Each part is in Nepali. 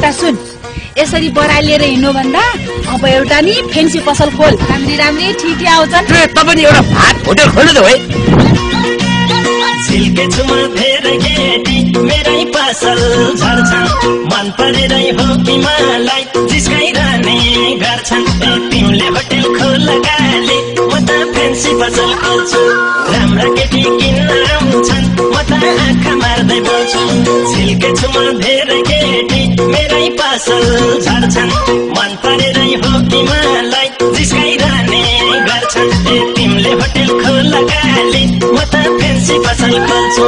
एउटा सुन, यसरी बरालिएर हिँड्नु भन्दा अब एउटा नि फेन्सी पसल खोल, राम्री राम्री ठिटी आउँछन्। तपाईले एउटा भात होटल खोल्नु त है। झिल्के छुमा धेरै केटी मेरै पसल झर्छन्, मन परेरै हो कि मलाई जिस्काइरहने गर्छन्। तिमीले होटल खोल गाले म त फेन्सी पसल खोल्छु, राम्रा केटी किन्न आउँछन् म त आँखा मार्दै बोल्छु। झिल्के छुमा धेरै केटी मेरै पसल झर्छन्, मन परेरै हो कि मलाई जिस्काइरहने गर्छन्। तिमीले होटल खोल गाले म त फेन्सी पसल खोल्छु,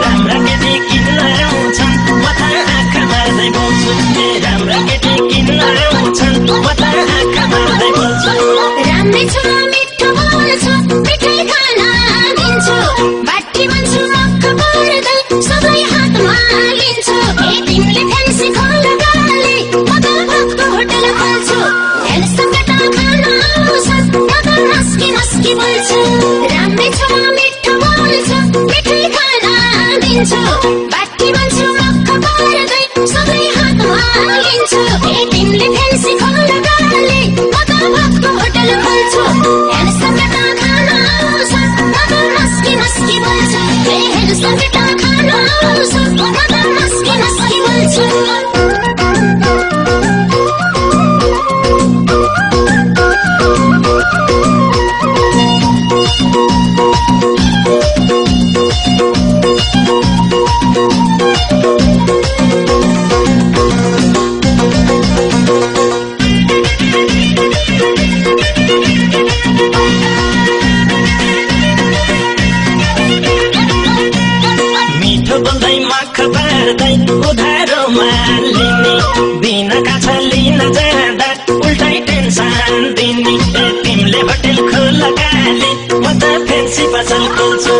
राम्रा केटी किन्न आउँछन् म त आँखा मार्दै बोल्छु। राम्रा केटी किन्न आउँछन् म त आँखा मार्दै बोल्छु। राम्रै छु मिठो बोल्छु, मिठै खाना दिन्छु, बाटी बन्छु मक्क पर्दै सबै हातमा लिन्छु। तिमीले फेन्सी खोल गाले म त भक्को होटल खोल्छु, हेलसँग खाना आउँछन् म त मस्की मस्की बोल्छु। राम्रै छु मिठो बोल्छु, मिठै खाना दिन्छु, बाटी बन्छु मक्क पर्दै सबै हातमा लिन्छु। तिमीले फेन्सी खोल गाले म त भक्को होटल खोल्छु, हेलसँग खाना आउँछन् म त मस्की मस्की बोल्छु। हेलसँग खाना आउँछन् म त मस्की मस्की बोल्छु। उधारोमा लिने बिनाका छ लिन जाँदा उल्टै टेन्सन दिने। तिमीले होटल खोल गाले म त फेन्सी पसल खोल्छु,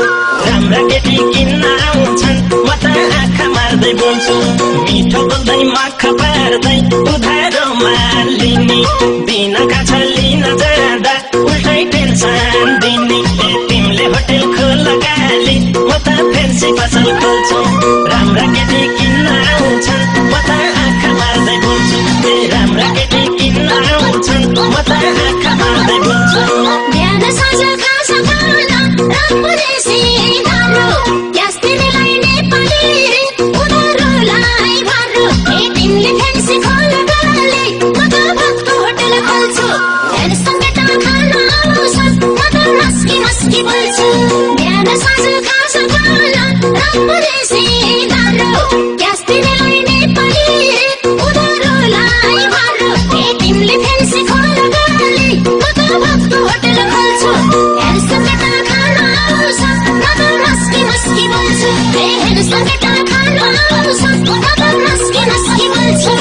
राम्रा केटी किन्न आउँछन् म त आँखा मार्दै बोल्छु। मिठो बोल्दै मख पार्दै उधारोमा लिने बिनाका छ लिन जाँदा उल्टै टेन्सन दिने। तिमीले होटल खोल गाले म त फेन्सी पसल खोल्छु, राम्रा केटी किन्न आउँछन् म त आँखा मार्दै बोल्छु। राम्रा केटी किन्न आउँछन् म त आँखा मार्दै बोल्छु। बिहान साँझ खास खाना राम्रोसी दाम्रो, ग्यास तिमीलाई नेपाली उधारोलाई भर्नु। तिमीले फेन्सी खोल गाले म त भक्को होटल खोल्छु, हेलसँग खाना आउँछन् म त मस्की मस्की बोल्छु। बिहान साँझ खास खाना राम्रोसी दाम्रो, ग्यास तिमीलाई नेपाली उधारोलाई भर्नु। तिमीले फेन्सी खोल गाले म त भक्को होटल खोल्छु, हेलसँग खाना आउँछन् म त मस्की मस्की बोल्छु। हेलसँग खाना आउँछन् म त मस्की मस्की बोल्छु।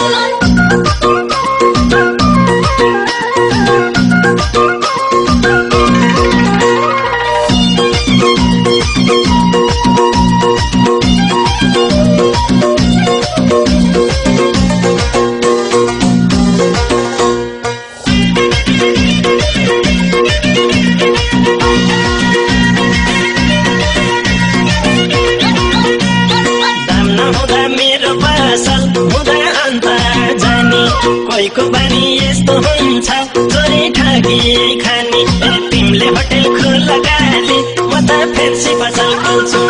कोहीको बानी यस्तो हुन्छ चोरी ठगी खाने। तिमीले होटल खोल गाले म त फेन्सी पसल खोल्छु,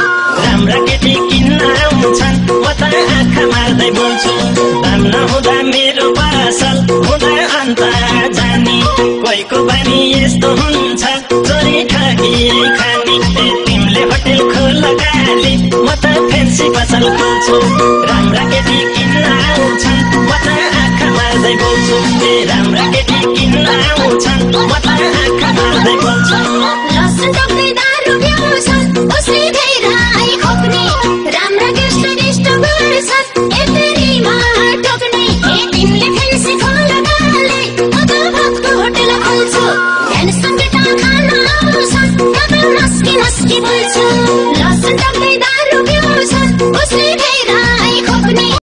राम्रा केटी किन्न आउँछन् म त आँखा मार्दै बोल्छु। दाम नहुँदा मेरो पसल हुँदा अन्त जाने, कोहीको बानी यस्तो हुन्छ चोरी ठगी खाने। तिमीले होटल खोल गाले म त फेन्सी पसल खोल्छु, राम्रा केटी